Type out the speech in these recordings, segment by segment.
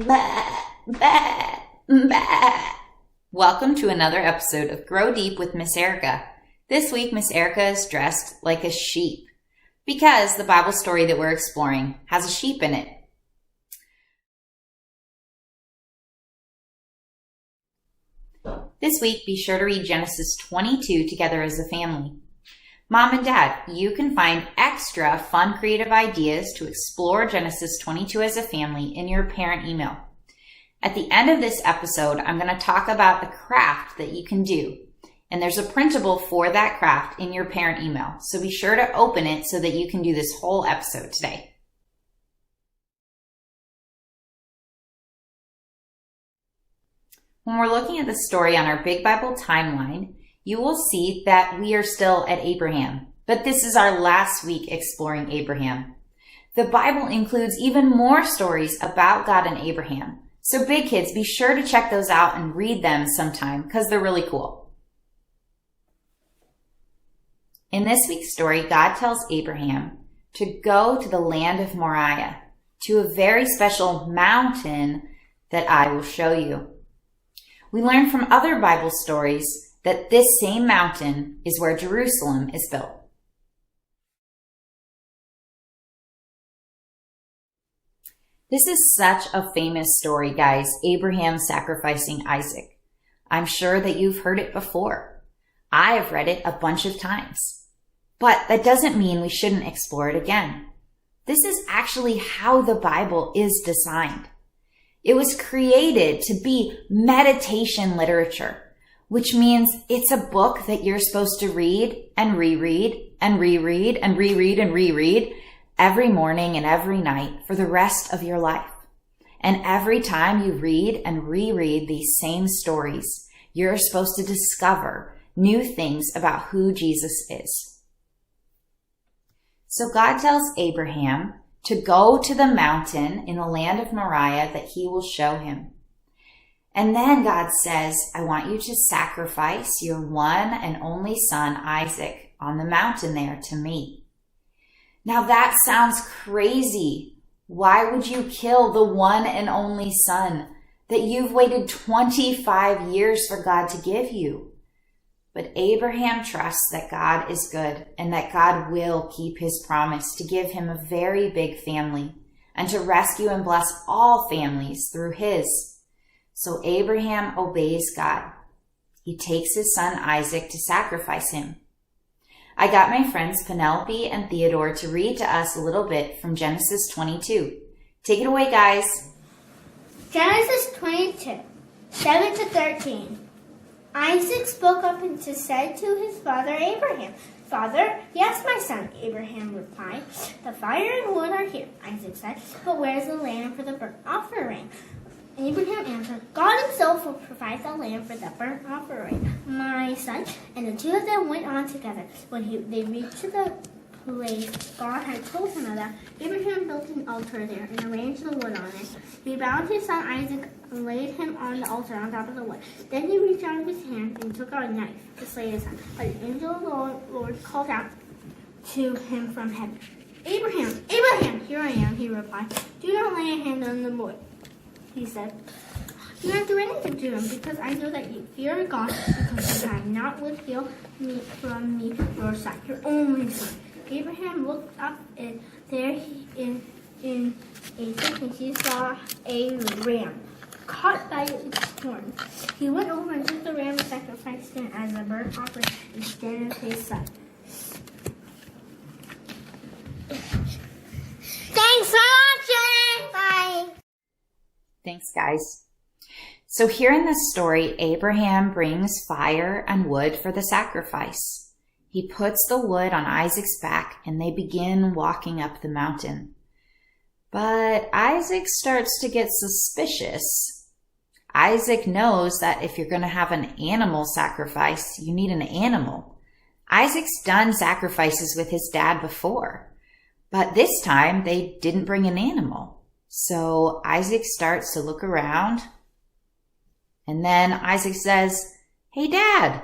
Bah, bah, bah. Welcome to another episode of Grow Deep with Miss Erica. This week, Miss Erica is dressed like a sheep because the Bible story that we're exploring has a sheep in it. This week, be sure to read Genesis 22 together as a family. Mom and Dad, you can find extra fun, creative ideas to explore Genesis 22 as a family in your parent email. At the end of this episode, I'm going to talk about a craft that you can do. And there's a printable for that craft in your parent email. So be sure to open it so that you can do this whole episode today. When we're looking at the story on our Big Bible timeline, you will see that we are still at Abraham. But this is our last week exploring Abraham. The Bible includes even more stories about God and Abraham. So big kids, be sure to check those out and read them sometime because they're really cool. In this week's story, God tells Abraham to go to the land of Moriah, to a very special mountain that I will show you. We learn from other Bible stories that this same mountain is where Jerusalem is built. This is such a famous story, guys, Abraham sacrificing Isaac. I'm sure that you've heard it before. I have read it a bunch of times. But that doesn't mean we shouldn't explore it again. This is actually how the Bible is designed. It was created to be meditation literature, which means it's a book that you're supposed to read and reread and reread and reread and reread every morning and every night for the rest of your life. And every time you read and reread these same stories, you're supposed to discover new things about who Jesus is. So God tells Abraham to go to the mountain in the land of Moriah that he will show him. And then God says, I want you to sacrifice your one and only son, Isaac, on the mountain there to me. Now that sounds crazy. Why would you kill the one and only son that you've waited 25 years for God to give you? But Abraham trusts that God is good and that God will keep his promise to give him a very big family and to rescue and bless all families through his. So Abraham obeys God. He takes his son Isaac to sacrifice him. I got my friends Penelope and Theodore to read to us a little bit from Genesis 22. Take it away, guys. Genesis 22, 7 to 13. Isaac spoke up and said to his father Abraham, Father, yes, my son, Abraham replied. The fire and wood are here, Isaac said, but where's the lamb for the burnt offering? Abraham answered, God himself will provide the lamb for the burnt offering, my son. And the two of them went on together. When they reached the place God had told him about, Abraham built an altar there and arranged the wood on it. He bound his son Isaac and laid him on the altar on top of the wood. Then he reached out his hand and took out a knife to slay his son. But an angel of the Lord called out to him from heaven, Abraham, Abraham, here I am, he replied. Do not lay a hand on the boy, he said. Do not do anything to him, because I know that you fear God, because you have not withheld me from me your son, your only son. Abraham looked up, and there in a distance he saw a ram caught by its horns. He went over and took the ram and sacrificed it as a burnt offering instead of his son. Thanks for watching! Bye! Thanks, guys. So here in this story, Abraham brings fire and wood for the sacrifice. He puts the wood on Isaac's back and they begin walking up the mountain. But Isaac starts to get suspicious. Isaac knows that if you're going to have an animal sacrifice, you need an animal. Isaac's done sacrifices with his dad before, but this time they didn't bring an animal. So Isaac starts to look around, and then Isaac says, Hey, Dad,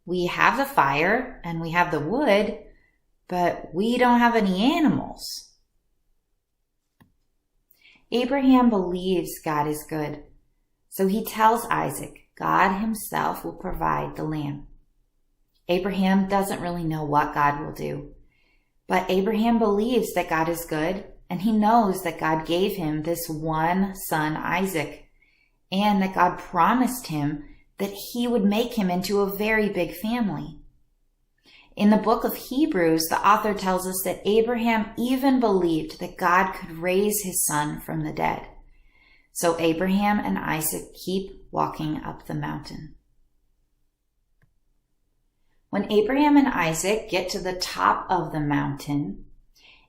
we have the fire and we have the wood, but we don't have any animals. Abraham believes God is good. So he tells Isaac God himself will provide the lamb. Abraham doesn't really know what God will do, but Abraham believes that God is good, and he knows that God gave him this one son, Isaac, and that God promised him that he would make him into a very big family. In the book of Hebrews, the author tells us that Abraham even believed that God could raise his son from the dead. So Abraham and Isaac keep walking up the mountain. When Abraham and Isaac get to the top of the mountain,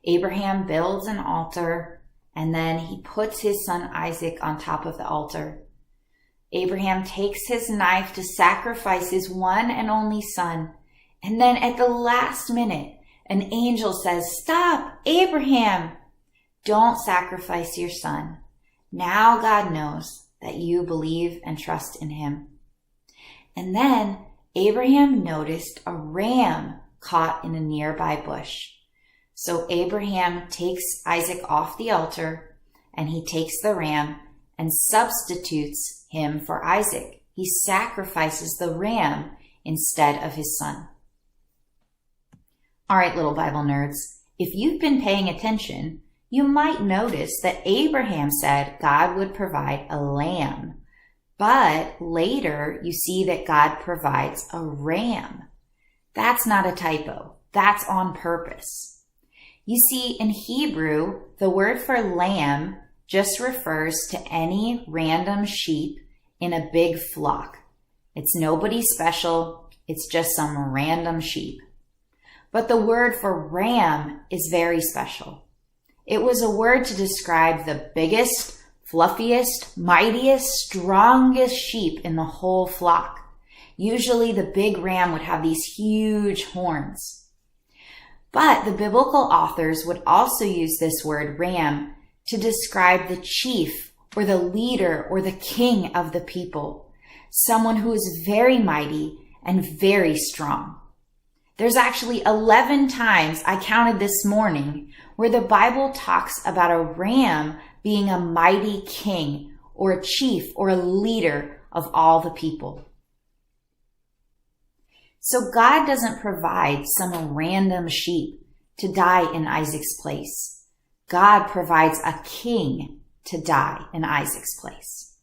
Abraham builds an altar, and then he puts his son Isaac on top of the altar. Abraham takes his knife to sacrifice his one and only son, and then at the last minute, an angel says, "Stop, Abraham! Don't sacrifice your son. Now God knows that you believe and trust in him." And then Abraham noticed a ram caught in a nearby bush. So Abraham takes Isaac off the altar, and he takes the ram and substitutes him for Isaac. He sacrifices the ram instead of his son. All right, little Bible nerds, if you've been paying attention, you might notice that Abraham said God would provide a lamb. But later, you see that God provides a ram. That's not a typo. That's on purpose. You see, in Hebrew, the word for lamb just refers to any random sheep in a big flock. It's nobody special. It's just some random sheep. But the word for ram is very special. It was a word to describe the biggest, fluffiest, mightiest, strongest sheep in the whole flock. Usually the big ram would have these huge horns. But the biblical authors would also use this word ram to describe the chief or the leader or the king of the people, someone who is very mighty and very strong. There's actually 11 times, I counted this morning, where the Bible talks about a ram being a mighty king or a chief or a leader of all the people. So God doesn't provide some random sheep to die in Isaac's place. God provides a king to die in Isaac's place.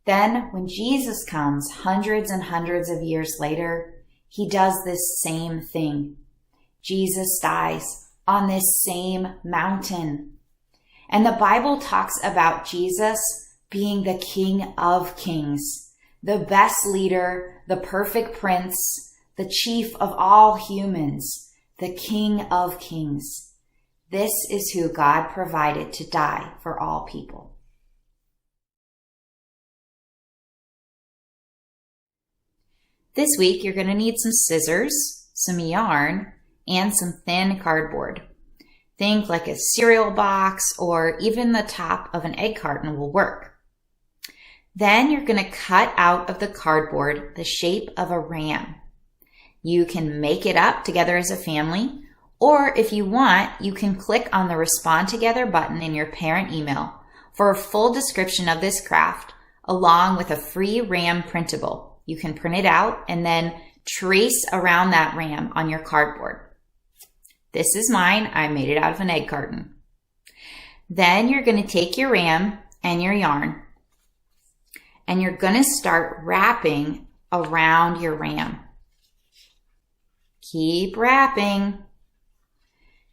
Then when Jesus comes hundreds and hundreds of years later, he does this same thing. Jesus dies on this same mountain. And the Bible talks about Jesus being the King of Kings, the best leader, the perfect prince, the chief of all humans, the King of Kings. This is who God provided to die for all people. This week, you're going to need some scissors, some yarn, and some thin cardboard. Think like a cereal box or even the top of an egg carton will work. Then you're going to cut out of the cardboard the shape of a ram. You can make it up together as a family, or if you want, you can click on the Respond Together button in your parent email for a full description of this craft, along with a free ram printable. You can print it out and then trace around that ram on your cardboard. This is mine. I made it out of an egg carton. Then you're going to take your ram and your yarn, and you're going to start wrapping around your ram. Keep wrapping.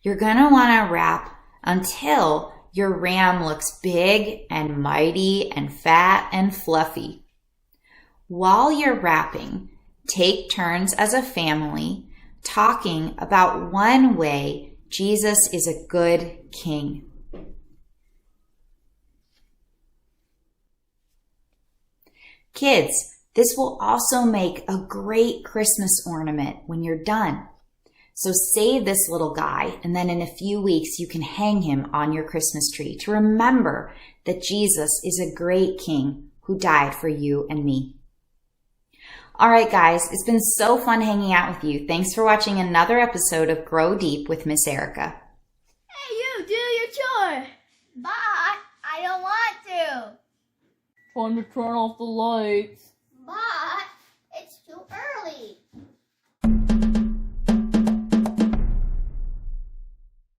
You're going to want to wrap until your ram looks big and mighty and fat and fluffy. While you're wrapping, take turns as a family talking about one way Jesus is a good king. Kids, this will also make a great Christmas ornament when you're done. So save this little guy, and then in a few weeks you can hang him on your Christmas tree to remember that Jesus is a great king who died for you and me. All right, guys, it's been so fun hanging out with you. Thanks for watching another episode of Grow Deep with Miss Erica. Hey, you, do your chore. Time to turn off the lights.